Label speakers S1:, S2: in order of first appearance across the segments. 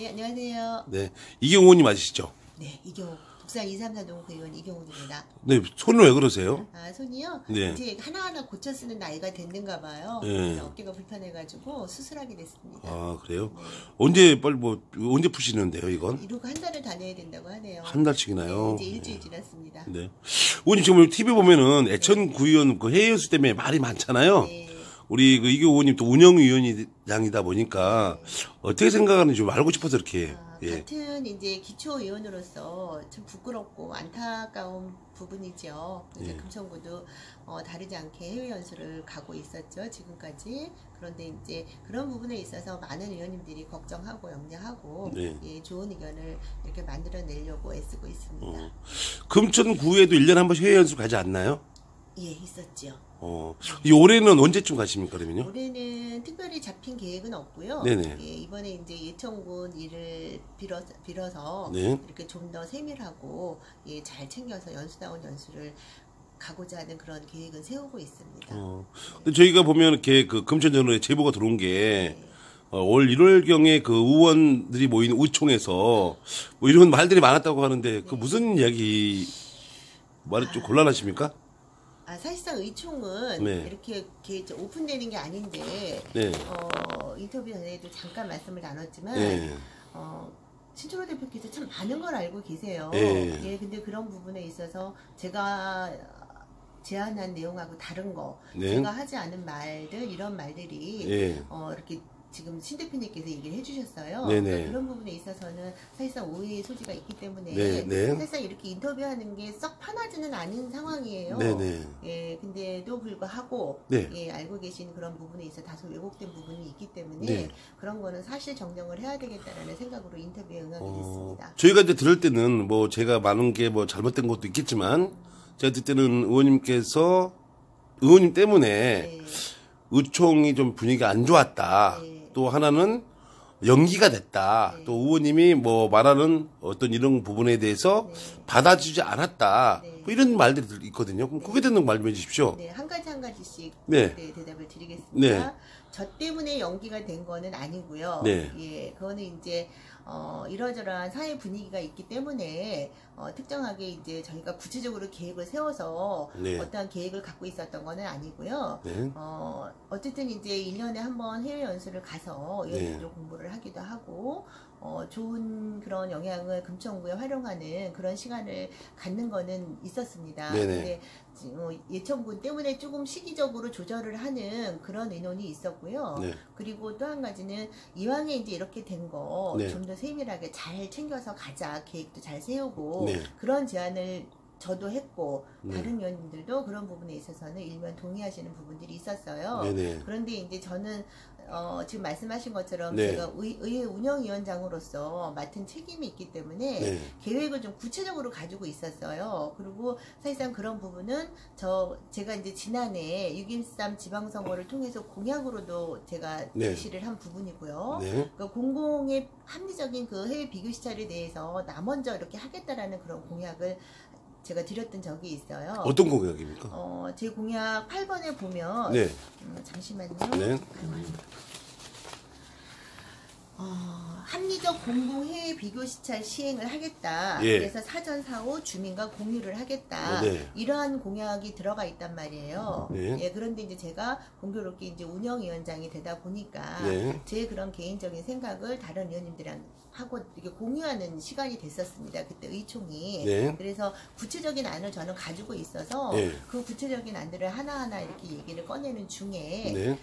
S1: 네, 안녕하세요.
S2: 네, 이경호 의원님 맞으시죠?
S1: 네, 이경호. 북산 234동 의원 이경호입니다.
S2: 네, 손은 왜 그러세요?
S1: 아, 손이요?
S2: 네.
S1: 이제 하나하나 고쳐 쓰는 나이가 됐는가 봐요.
S2: 네.
S1: 그래서 어깨가 불편해가지고 수술하게 됐습니다.
S2: 아, 그래요?
S1: 네.
S2: 언제 푸시는데요, 이건?
S1: 이러고 한 달을 다녀야 된다고 하네요.
S2: 한 달씩이나요?
S1: 네, 이제 일주일 지났습니다.
S2: 네. 의원님 지금 TV 보면은 애천 구의원 그 해외 연수 때문에 말이 많잖아요.
S1: 네.
S2: 우리 그 이경호 의원님 또 운영위원장이다 보니까 어떻게 생각하는지 좀 알고 싶어서 이렇게. 예.
S1: 같은 이제 기초의원으로서 참 부끄럽고 안타까운 부분이죠. 이제 금천구도 다르지 않게 해외 연수를 가고 있었죠, 지금까지. 그런데 이제 그런 부분에 있어서 많은 의원님들이 걱정하고 염려하고
S2: 네.
S1: 예, 좋은 의견을 이렇게 만들어내려고 애쓰고 있습니다.
S2: 금천구에도 1년에 한 번씩 해외 연수 가지 않나요?
S1: 예, 있었죠.
S2: 이 올해는 언제쯤 가십니까, 그러면요?
S1: 올해는 특별히 잡힌 계획은 없고요.
S2: 네네.
S1: 예, 이번에 이제 예천군 일을 빌어서
S2: 네.
S1: 이렇게 좀 더 세밀하고 예, 잘 챙겨서 연수다운 연수를 가고자 하는 그런 계획은 세우고 있습니다.
S2: 근데 저희가 보면 이렇게 그 금천전원에 제보가 들어온 게 올 1월경에 그 의원들이 모인 의총에서 뭐 이런 말들이 많았다고 하는데 그 무슨 이야기 말이 좀 곤란하십니까?
S1: 사실상 의총은
S2: 네.
S1: 이렇게 오픈되는 게 아닌데
S2: 네.
S1: 인터뷰 전에도 잠깐 말씀을 나눴지만
S2: 네.
S1: 신철호 대표께서 참 많은 걸 알고 계세요.
S2: 네.
S1: 예, 근데 그런 부분에 있어서 제가 제안한 내용하고 다른 거,
S2: 네.
S1: 제가 하지 않은 말들, 이런 말들이
S2: 네.
S1: 이렇게 지금 신 대표님께서 얘기를 해주셨어요.
S2: 네네.
S1: 그러니까 그런 부분에 있어서는 사실상 오해의 소지가 있기 때문에
S2: 네네.
S1: 사실상 이렇게 인터뷰하는 게 썩 편하지는 않은 상황이에요.
S2: 네네.
S1: 예, 근데도 불구하고
S2: 네.
S1: 예, 알고 계신 그런 부분에 있어 다소 왜곡된 부분이 있기 때문에
S2: 네.
S1: 그런 거는 사실 정정을 해야 되겠다라는 생각으로 인터뷰에 응하게 됐습니다.
S2: 저희가 이제 들을 때는 뭐 제가 많은 게 뭐 잘못된 것도 있겠지만 제가 듣을 때는 의원님 때문에
S1: 네.
S2: 의총이 좀 분위기가 안 좋았다.
S1: 네.
S2: 또 하나는 연기가 됐다.
S1: 네.
S2: 또 의원님이 뭐 말하는 어떤 이런 부분에 대해서 받아주지 않았다.
S1: 네.
S2: 뭐 이런 말들이 있거든요. 그럼 그게 되는 말 좀 해주십시오.
S1: 네, 한 가지씩
S2: 네.
S1: 대답을 드리겠습니다.
S2: 네.
S1: 저 때문에 연기가 된 거는 아니고요.
S2: 네.
S1: 예, 그거는 이제 이러저러한 사회 분위기가 있기 때문에 특정하게 이제 저희가 구체적으로 계획을 세워서
S2: 네.
S1: 어떠한 계획을 갖고 있었던 거는 아니고요.
S2: 네.
S1: 어쨌든 이제 1년에 한 번 해외 연수를 가서 의원님들
S2: 네.
S1: 공부를 하기도 하고 좋은 그런 영향을 금천구에 활용하는 그런 시간을 갖는 거는 있었습니다.
S2: 네네.
S1: 근데 예천군 때문에 조금 시기적으로 조절을 하는 그런 의논이 있었고요.
S2: 네.
S1: 그리고 또 한 가지는 이왕에 이제 이렇게 된 거 좀
S2: 네.
S1: 더 세밀하게 잘 챙겨서 가자, 계획도 잘 세우고
S2: 네.
S1: 그런 제안을 저도 했고 다른 의원님들도 그런 부분에 있어서는 일면 동의하시는 부분들이 있었어요.
S2: 네네.
S1: 그런데 이제 저는 지금 말씀하신 것처럼
S2: 네.
S1: 제가 의회 운영위원장으로서 맡은 책임이 있기 때문에
S2: 네.
S1: 계획을 좀 구체적으로 가지고 있었어요. 그리고 사실상 그런 부분은 제가 이제 지난해 6.13 지방선거를 통해서 공약으로도 제가
S2: 네.
S1: 제시를 한 부분이고요.
S2: 네.
S1: 그러니까 공공의 합리적인 그 해외 비교 시찰에 대해서 나 먼저 이렇게 하겠다라는 그런 공약을 제가 드렸던 적이 있어요.
S2: 어떤 공약입니까?
S1: 제 공약 8번에 보면
S2: 네.
S1: 잠시만요.
S2: 네.
S1: 합리적 공공 해외 비교 시찰 시행을 하겠다.
S2: 예.
S1: 그래서 사전 사후 주민과 공유를 하겠다.
S2: 네.
S1: 이러한 공약이 들어가 있단 말이에요.
S2: 네.
S1: 예, 그런데 이제 제가 공교롭게 이제 운영위원장이 되다 보니까
S2: 네.
S1: 제 그런 개인적인 생각을 다른 의원님들이랑 하고 이렇게 공유하는 시간이 됐었습니다. 그때 의총이.
S2: 네.
S1: 그래서 구체적인 안을 저는 가지고 있어서
S2: 네.
S1: 그 구체적인 안들을 하나하나 이렇게 얘기를 꺼내는 중에
S2: 네.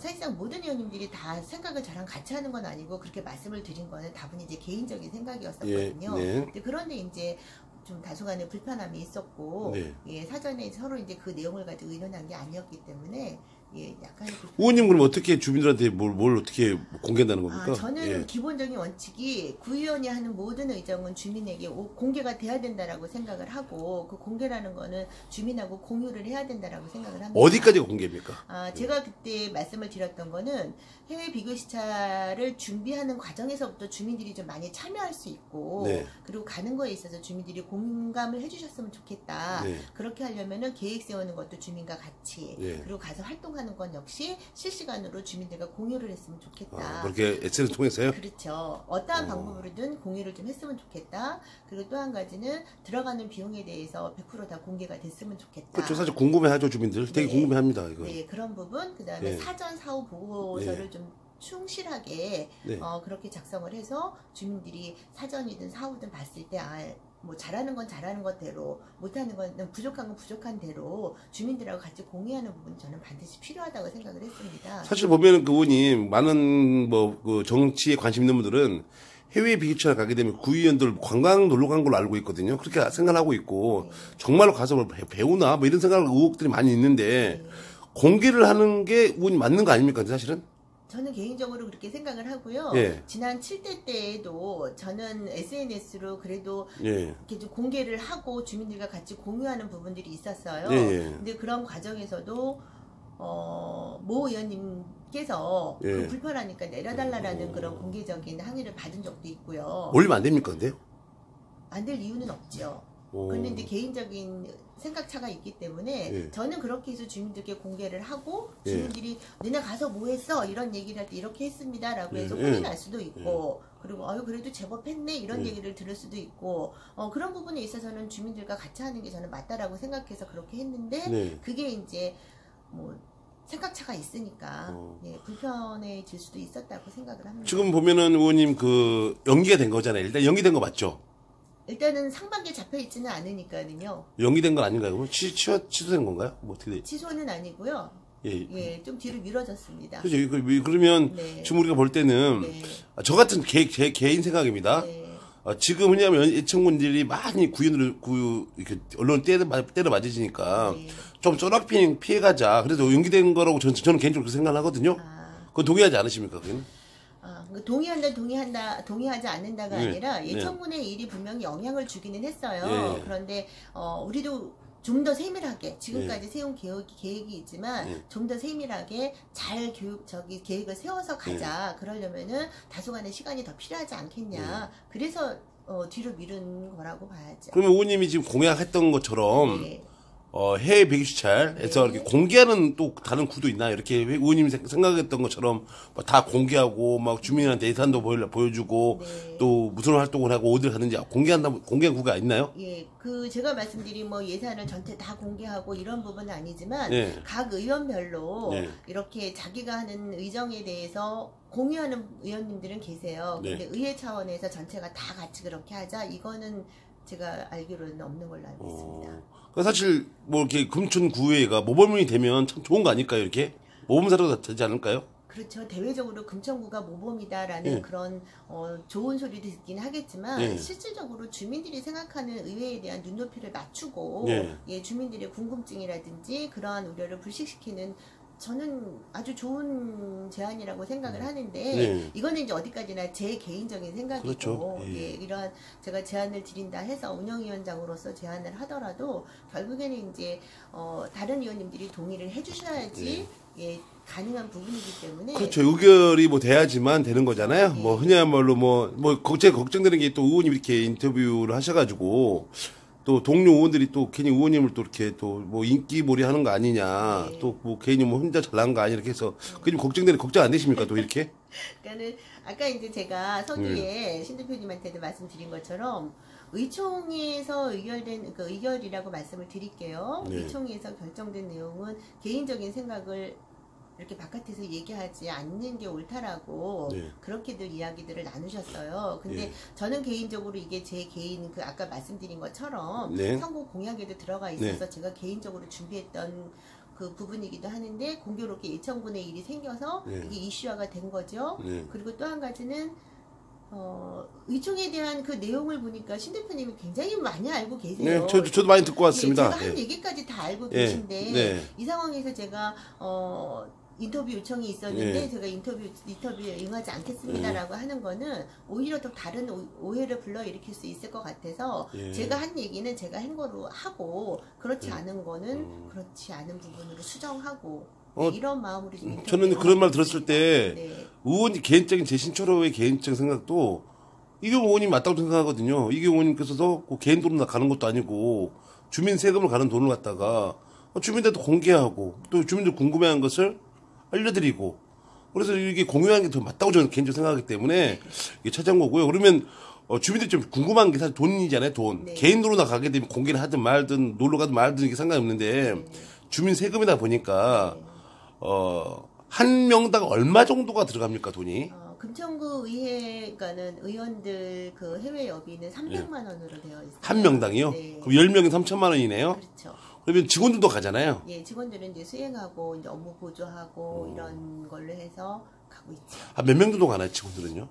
S1: 사실상 모든 의원님들이 다 생각을 저랑 같이 하는 건 아니고 그렇게 말씀을 드린 거는 다분히 이제 개인적인 생각이었었거든요.
S2: 예, 네.
S1: 그런데 이제 좀 다소간의 불편함이 있었고
S2: 네.
S1: 예, 사전에 서로 이제 그 내용을 가지고 의논한 게 아니었기 때문에 예, 약간의
S2: 의원님 그럼 어떻게 주민들한테 뭘 어떻게 공개한다는 겁니까?
S1: 저는
S2: 예.
S1: 기본적인 원칙이 구의원이 하는 모든 의정은 주민에게 공개가 돼야 된다라고 생각을 하고 그 공개라는 거는 주민하고 공유를 해야 된다라고 생각을 합니다.
S2: 어디까지가 공개입니까?
S1: 제가 그때 말씀을 드렸던 거는 해외 비교 시찰을 준비하는 과정에서부터 주민들이 좀 많이 참여할 수 있고
S2: 네.
S1: 그리고 가는 거에 있어서 주민들이 공감을 해주셨으면 좋겠다.
S2: 네.
S1: 그렇게 하려면은 계획 세우는 것도 주민과 같이
S2: 네.
S1: 그리고 가서 활동하는 활동하는 건 역시 실시간으로 주민들과 공유를 했으면 좋겠다.
S2: 그렇게 SNS 통해서요?
S1: 그렇죠. 어떠한 방법으로든 공유를 좀 했으면 좋겠다. 그리고 또 한 가지는 들어가는 비용에 대해서 100% 다 공개가 됐으면 좋겠다.
S2: 그렇죠. 사실 궁금해하죠, 주민들. 되게
S1: 네.
S2: 궁금해합니다, 이거.
S1: 네, 그런 부분. 그 다음에
S2: 네.
S1: 사전 사후 보고서를
S2: 네.
S1: 좀 충실하게
S2: 네.
S1: 그렇게 작성을 해서 주민들이 사전이든 사후든 봤을 때 뭐 잘하는 건 잘하는 것대로 못하는 건 부족한 건 부족한 대로 주민들하고 같이 공유하는 부분이 저는 반드시 필요하다고 생각을 했습니다.
S2: 사실 보면은 그 의원님 많은 그 정치에 관심 있는 분들은 해외 비기처나 가게 되면 구의원들 관광 놀러 간 걸로 알고 있거든요. 그렇게 생각하고 있고 정말로 가서 뭘 배우나 뭐 이런 생각 의혹들이 많이 있는데 공개를 하는 게 의원님 맞는 거 아닙니까 사실은?
S1: 저는 개인적으로 그렇게 생각을 하고요.
S2: 예.
S1: 지난 7대 때에도 저는 SNS로 그래도
S2: 예.
S1: 이렇게 좀 공개를 하고 주민들과 같이 공유하는 부분들이 있었어요.
S2: 예.
S1: 근데 그런 과정에서도 모 의원님께서 그 불편하니까 내려달라는 그런 공개적인 항의를 받은 적도 있고요.
S2: 올리면 안 됩니까, 근데?
S1: 안 될 이유는 없죠. 그런데 이제 개인적인 생각차가 있기 때문에 저는 그렇게 해서 주민들께 공개를 하고 주민들이 너네 가서 뭐 했어? 이런 얘기를 할 때 이렇게 했습니다 라고 해서 혼이 날 수도 있고 그리고 그래도 제법 했네 이런 얘기를 들을 수도 있고 그런 부분에 있어서는 주민들과 같이 하는 게 저는 맞다라고 생각해서 그렇게 했는데 그게 이제 뭐 생각차가 있으니까 불편해질 수도 있었다고 생각을 합니다.
S2: 지금 보면은 의원님 그 연기가 된 거잖아요. 일단 연기된 거 맞죠?
S1: 일단은 상반기에 잡혀 있지는 않으니까요.
S2: 연기된 건 아닌가요? 그럼 취소된 건가요? 뭐 어떻게 돼?
S1: 취소는 아니고요. 좀 뒤로 미뤄졌습니다.
S2: 그죠? 그러면 지금 우리가 볼 때는 저 같은 제 개인 생각입니다. 지금 왜냐하면 예청군들이 많이 이렇게 언론 때려 맞으시니까 좀 쪼락핑 피해가자. 그래서 연기된 거라고 저는 개인적으로 그렇게 생각을 하거든요. 그건 동의하지 않으십니까? 그건?
S1: 동의하지 않는다가 아니라 예청군의 일이 분명히 영향을 주기는 했어요. 그런데 우리도 좀 더 세밀하게 지금까지 세운 계획이 있지만 좀 더 세밀하게 잘 계획을 세워서 가자. 그러려면은 다소간의 시간이 더 필요하지 않겠냐. 그래서 뒤로 미룬 거라고 봐야죠.
S2: 그러면 의원님이 지금 공약했던 것처럼 해외 배기시찰에서 이렇게 공개하는 또 다른 구도 있나요? 이렇게 의원님이 생각했던 것처럼 다 공개하고 막 주민한테 예산도 보여주고 또 무슨 활동을 하고 어디를 가는지 공개한 구가 있나요?
S1: 예, 제가 말씀드린 뭐 예산을 전체 다 공개하고 이런 부분은 아니지만 각 의원별로 이렇게 자기가 하는 의정에 대해서 공유하는 의원님들은 계세요. 근데 의회 차원에서 전체가 다 같이 그렇게 하자 이거는 제가 알기로는 없는 걸로 알고 있습니다.
S2: 사실 뭐 이렇게 금천구의회가 모범이 되면 참 좋은 거 아닐까요? 이렇게 모범사례가 되지 않을까요?
S1: 그렇죠. 대외적으로 금천구가 모범이다라는 그런 좋은 소리도 듣긴 하겠지만 실질적으로 주민들이 생각하는 의회에 대한 눈높이를 맞추고 주민들의 궁금증이라든지 그러한 우려를 불식시키는 저는 아주 좋은 제안이라고 생각을 하는데 이거는 이제 어디까지나 제 개인적인 생각이고
S2: 그렇죠.
S1: 이러한 제가 제안을 드린다 해서 운영위원장으로서 제안을 하더라도 결국에는 이제 다른 의원님들이 동의를 해주셔야지 가능한 부분이기 때문에
S2: 그렇죠. 의결이 뭐 돼야지만 되는 거잖아요. 뭐 흔히 말로 제가 걱정되는 게 또 의원님 이렇게 인터뷰를 하셔가지고 또 동료 의원들이 또 괜히 의원님을 또 이렇게 또 뭐 인기몰이 하는 거 아니냐, 또 뭐 괜히 뭐 혼자 잘난 거 아니냐 이렇게 해서 그게 좀 걱정 안 되십니까 또 이렇게?
S1: 그러니까는 아까 이제 제가 서두에 신 대표님한테도 말씀드린 것처럼 의총에서 의결된 의결이라고 말씀을 드릴게요. 의총에서 결정된 내용은 개인적인 생각을 이렇게 바깥에서 얘기하지 않는 게 옳다라고 그렇게들 이야기들을 나누셨어요. 근데 저는 개인적으로 이게 제 개인 아까 말씀드린 것처럼 선거 공약에도 들어가 있어서 제가 개인적으로 준비했던 그 부분이기도 하는데 공교롭게 예청군의 일이 생겨서 이게 이슈화가 된 거죠. 그리고 또 한 가지는 의총에 대한 그 내용을 보니까 신 대표님이 굉장히 많이 알고 계세요.
S2: 저도 많이 듣고 왔습니다.
S1: 제가 한 얘기까지 다 알고 계신데 이 상황에서 제가 인터뷰 요청이 있었는데 제가 인터뷰에 응하지 않겠습니다라고 하는 거는 오히려 더 다른 오해를 불러일으킬 수 있을 것 같아서 제가 한 얘기는 제가 한 거로 하고 그렇지 않은 거는 그렇지 않은 부분으로 수정하고 이런 마음으로 좀
S2: 저는 그런 말 들었을 때 의원이 제 신철호의 개인적인 생각도 이경호 의원님 맞다고 생각하거든요. 이경호 의원님께서도 그 개인 돈으로 가는 것도 아니고 주민 세금을 가는 돈을 갖다가 주민들도 공개하고 또 주민들 궁금해하는 것을 알려드리고 그래서 이게 공유하는 게 더 맞다고 저는 개인적으로 생각하기 때문에 이게 찾아온 거고요. 그러면 주민들이 좀 궁금한 게 사실 돈이잖아요. 돈.
S1: 네.
S2: 개인으로나 가게 되면 공개를 하든 말든 놀러 가든 말든 이게 상관이 없는데 주민 세금이다 보니까 한 명당 얼마 정도가 들어갑니까 돈이?
S1: 금천구 의회가는 의원들 그 해외 여비는 300만 원으로 되어 있어요.
S2: 한 명당이요?
S1: 네.
S2: 그럼 10명이 3천만 원이네요?
S1: 그렇죠.
S2: 그러면 직원들도 가잖아요?
S1: 예, 직원들은 이제 수행하고 이제 업무 보조하고 이런 걸로 해서 가고 있죠.
S2: 몇 명 정도 가나요, 직원들은요?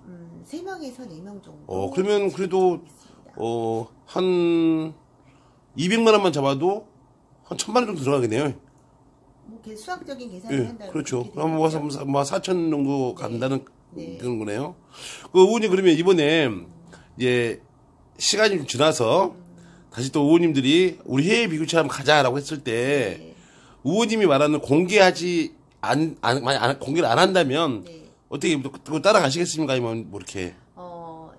S1: 3명에서 4명 정도.
S2: 그러면 그래도, 한 200만 원만 잡아도 한 1000만 원 정도 들어가겠네요.
S1: 뭐 이렇게 수학적인 계산을
S2: 예,
S1: 한다면
S2: 그렇죠.
S1: 그렇게
S2: 한 뭐,
S1: 되겠죠.
S2: 4천 정도 간다는
S1: 네.
S2: 그런 거네요. 의원님 그러면 이번에 이제 시간이 좀 지나서 다시 또 의원님들이 우리 해외 비교체 한번 가자라고 했을 때
S1: 네.
S2: 의원님이 말하는 공개하지 만약 공개를 안 한다면
S1: 네.
S2: 어떻게 그거 따라가시겠습니까? 아니면 뭐 이렇게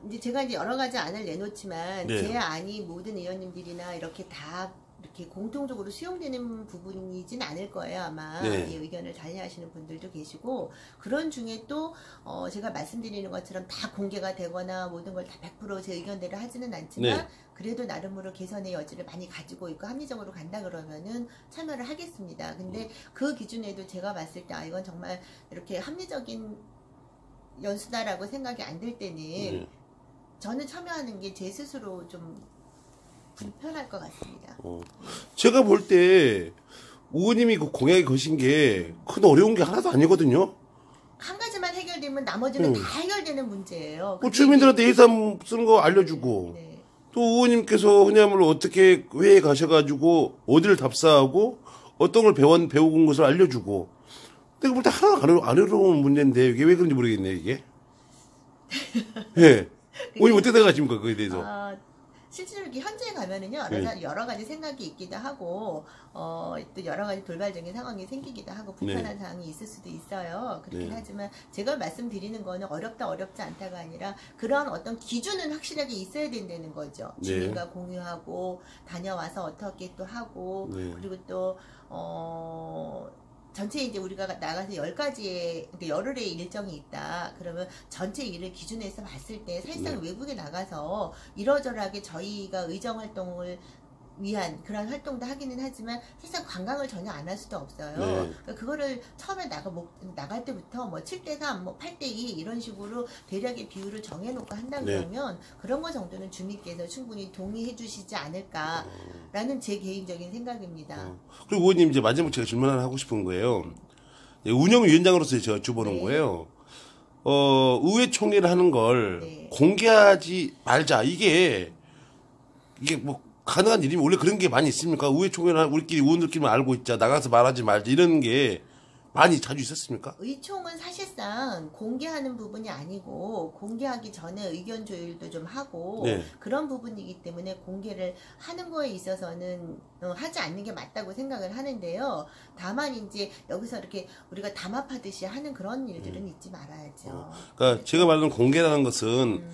S1: 이제 제가 이제 여러 가지 안을 내놓지만
S2: 네.
S1: 제 안이 모든 의원님들이나 이렇게 다 이렇게 공통적으로 수용되는 부분이진 않을 거예요 아마.
S2: 네.
S1: 이 의견을 달리하시는 분들도 계시고 그런 중에 또 제가 말씀드리는 것처럼 다 공개가 되거나 모든 걸 다 100% 제 의견대로 하지는 않지만
S2: 네.
S1: 그래도 나름으로 개선의 여지를 많이 가지고 있고 합리적으로 간다 그러면은 참여를 하겠습니다. 근데 그 기준에도 제가 봤을 때 이건 정말 이렇게 합리적인 연수다라고 생각이 안 들 때는
S2: 네.
S1: 저는 참여하는 게 제 스스로 좀 불편할 것 같습니다.
S2: 제가 볼 때 의원님이 그 공약에 거신 게 큰 어려운 게 하나도 아니거든요.
S1: 한 가지만 해결되면 나머지는 다 해결되는 문제예요.
S2: 뭐 주민들한테 예산 쓰는 거 알려주고
S1: 네.
S2: 또 의원님께서 그냐면 어떻게 회의에 가셔가지고 어디를 답사하고 어떤 걸 배우고 것을 알려주고 내가 볼 때 하나도 안 어려운 문제인데 이게 왜 그런지 모르겠네요 이게. 예. 의원님 어떻게 생각하십니까 그거에 대해서?
S1: 실제로 이렇게 현지에 가면은요
S2: 네.
S1: 여러 가지 생각이 있기도 하고 또 여러 가지 돌발적인 상황이 생기기도 하고 불편한 상황이 있을 수도 있어요. 그렇긴
S2: 네.
S1: 하지만 제가 말씀드리는 거는 어렵지 않다가 아니라 그런 어떤 기준은 확실하게 있어야 된다는 거죠.
S2: 네.
S1: 주민과 공유하고 다녀와서 어떻게 또 하고
S2: 네.
S1: 그리고 또 전체 이제 우리가 나가서 10가지의, 그러니까 열흘의 일정이 있다. 그러면 전체 일을 기준해서 봤을 때 사실상
S2: 네.
S1: 외국에 나가서 이러저러하게 저희가 의정 활동을 위한 그런 활동도 하기는 하지만 사실상 관광을 전혀 안 할 수도 없어요.
S2: 네.
S1: 그러니까 그거를 처음에 나갈 때부터 뭐 7대3, 뭐 8대2 이런 식으로 대략의 비율을 정해놓고 한다
S2: 네.
S1: 그러면 그런 거 정도는 주민께서 충분히 동의해 주시지 않을까라는 제 개인적인 생각입니다.
S2: 그리고 의원님 이제 마지막 제가 질문 하나 하고 싶은 거예요. 운영위원장으로서 제가 여쭤보는
S1: 네.
S2: 거예요. 의회 총회를 하는 걸
S1: 네.
S2: 공개하지 말자. 이게 뭐 가능한 일이면 원래 그런 게 많이 있습니까? 의회 총회는 우리끼리 의원들끼리만 알고 있자. 나가서 말하지 말자. 이런 게 많이 자주 있었습니까?
S1: 의총은 사실상 공개하는 부분이 아니고 공개하기 전에 의견 조율도 좀 하고
S2: 네.
S1: 그런 부분이기 때문에 공개를 하는 거에 있어서는 하지 않는 게 맞다고 생각을 하는데요. 다만 이제 여기서 이렇게 우리가 담합하듯이 하는 그런 일들은 잊지 말아야죠.
S2: 그러니까 제가 말하는 공개라는 것은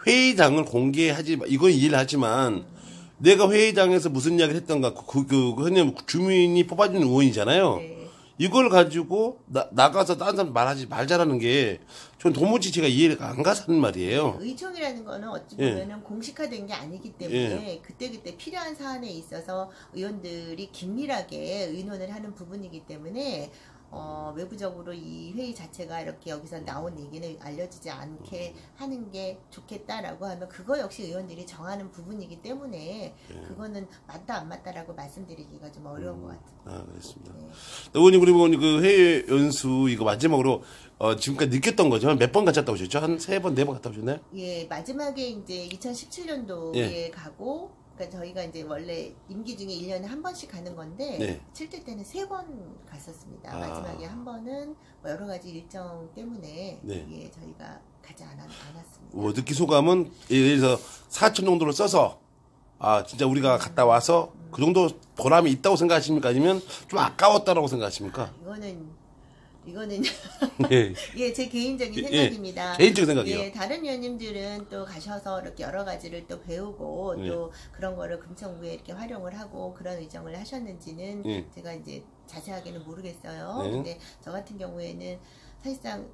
S2: 회의장을 공개하지 이건 이해를 하지만 내가 회의장에서 무슨 이야기를 했던가 그냥 주민이 뽑아준 의원이잖아요.
S1: 네.
S2: 이걸 가지고 나가서 다른 사람 말하지 말자라는 게 전 도무지 제가 이해가 안 가서 하는 말이에요.
S1: 의총이라는 거는 어찌
S2: 예.
S1: 보면은 공식화된 게 아니기 때문에 그때그때 필요한 사안에 있어서 의원들이 긴밀하게 의논을 하는 부분이기 때문에 외부적으로 이 회의 자체가 이렇게 여기서 나온 얘기는 알려지지 않게 하는 게 좋겠다라고 하면 그거 역시 의원들이 정하는 부분이기 때문에 그거는 맞다 안 맞다라고 말씀드리기가 좀 어려운 것 같아요.
S2: 알겠습니다.
S1: 네.
S2: 의원님 그리고 그 해외 연수 이거 마지막으로 지금까지 느꼈던 거죠. 몇 번 갔다 오셨죠? 한 3번, 4번 갔다 오셨나요?
S1: 예, 마지막에 이제 2017년도에
S2: 예.
S1: 가고, 그러니까 저희가 이제 원래 임기 중에 1년에 한 번씩 가는 건데,
S2: 네.
S1: 7대 때는 3번 갔었습니다. 마지막에 한 번은 뭐 여러 가지 일정 때문에,
S2: 네.
S1: 예, 저희가 가지 않았습니다.
S2: 뭐 느낀 소감은 예를 들어서 4천 정도를 써서 진짜 우리가 갔다 와서 그 정도 보람이 있다고 생각하십니까? 아니면 좀 아까웠다라고 생각하십니까?
S1: 이거는 이거는
S2: 예.
S1: 예, 제 개인적인
S2: 예,
S1: 생각입니다.
S2: 개인적 생각이요.
S1: 예, 다른 의원님들은 또 가셔서 이렇게 여러 가지를 또 배우고
S2: 예.
S1: 또 그런 거를 금천구에 이렇게 활용을 하고 그런 의정을 하셨는지는
S2: 예.
S1: 제가 이제 자세하게는 모르겠어요.
S2: 네.
S1: 근데 저 같은 경우에는 사실상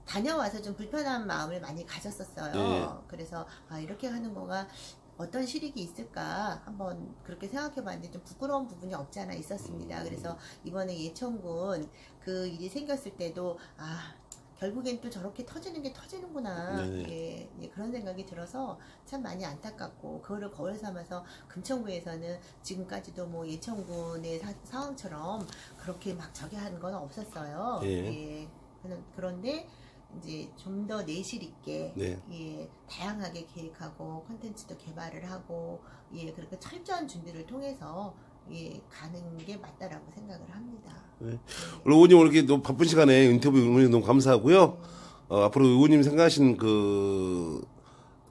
S1: 다녀와서 좀 불편한 마음을 많이 가졌었어요.
S2: 예.
S1: 그래서 아, 이렇게 하는 거가 어떤 실익이 있을까 한번 그렇게 생각해 봤는데 좀 부끄러운 부분이 없지 않아 있었습니다. 그래서 이번에 예천군 그 일이 생겼을 때도 아 결국엔 또 저렇게 터지는 게 터지는구나.
S2: 네네.
S1: 예, 예, 그런 생각이 들어서 참 많이 안타깝고 그거를 거울 삼아서 금천구에서는 지금까지도 뭐 예천군의 상황처럼 그렇게 막 저기 하는 건 없었어요.
S2: 예.
S1: 예, 그런데 이제 좀 더 내실 있게
S2: 네.
S1: 예, 다양하게 계획하고 콘텐츠도 개발을 하고 예, 그렇게 철저한 준비를 통해서 예, 가는 게 맞다라고 생각을 합니다.
S2: 네.
S1: 네.
S2: 오늘 의원님 오늘 이렇게 너무 바쁜 시간에 인터뷰 응원해 너무 감사하고요. 앞으로 의원님 생각하신 그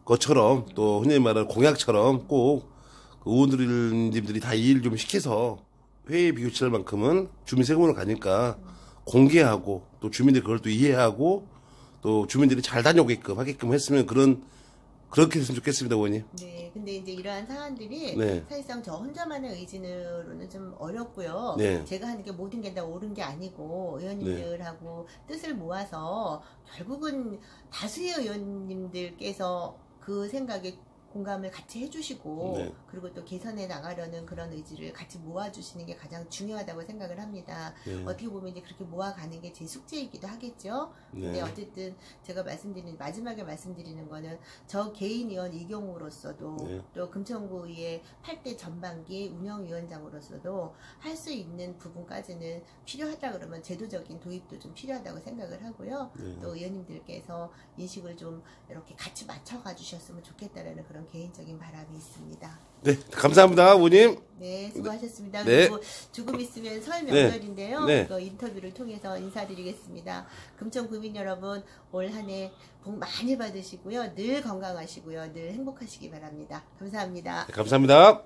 S2: 것처럼 또 흔히 말하는 공약처럼 꼭 그 의원님들이 다 이 일 좀 시켜서 회의 비교치할 만큼은 주민 세금으로 가니까 공개하고 또 주민들이 그걸 또 이해하고 또 주민들이 잘 다녀오게끔 하게끔 했으면 그렇게 했으면 좋겠습니다, 의원님.
S1: 네, 근데 이제 이러한 사안들이
S2: 네.
S1: 사실상 저 혼자만의 의지로는 좀 어렵고요.
S2: 네.
S1: 제가 하는 게 모든 게 다 옳은 게 아니고 의원님들하고 뜻을 모아서 결국은 다수의 의원님들께서 그 생각에 공감을 같이 해주시고
S2: 네.
S1: 그리고 또 개선해 나가려는 그런 의지를 같이 모아주시는 게 가장 중요하다고 생각을 합니다.
S2: 네.
S1: 어떻게 보면 이제 그렇게 모아가는 게 제 숙제이기도 하겠죠. 근데
S2: 네.
S1: 어쨌든 제가 마지막에 말씀드리는 거는 저 개인 의원 이경우로서도
S2: 네.
S1: 또 금천구의 8대 전반기 운영위원장으로서도 할 수 있는 부분까지는 필요하다 그러면 제도적인 도입도 좀 필요하다고 생각을 하고요.
S2: 네.
S1: 또 의원님들께서 인식을 좀 이렇게 같이 맞춰가 주셨으면 좋겠다라는 그런 개인적인 바람이 있습니다.
S2: 네, 감사합니다, 의원님.
S1: 네, 수고하셨습니다.
S2: 네.
S1: 그리고 조금 있으면 설 명절인데요.
S2: 네.
S1: 그 인터뷰를 통해서 인사드리겠습니다. 금천 구민 여러분, 올 한 해 복 많이 받으시고요. 늘 건강하시고요. 늘 행복하시기 바랍니다. 감사합니다.
S2: 네, 감사합니다.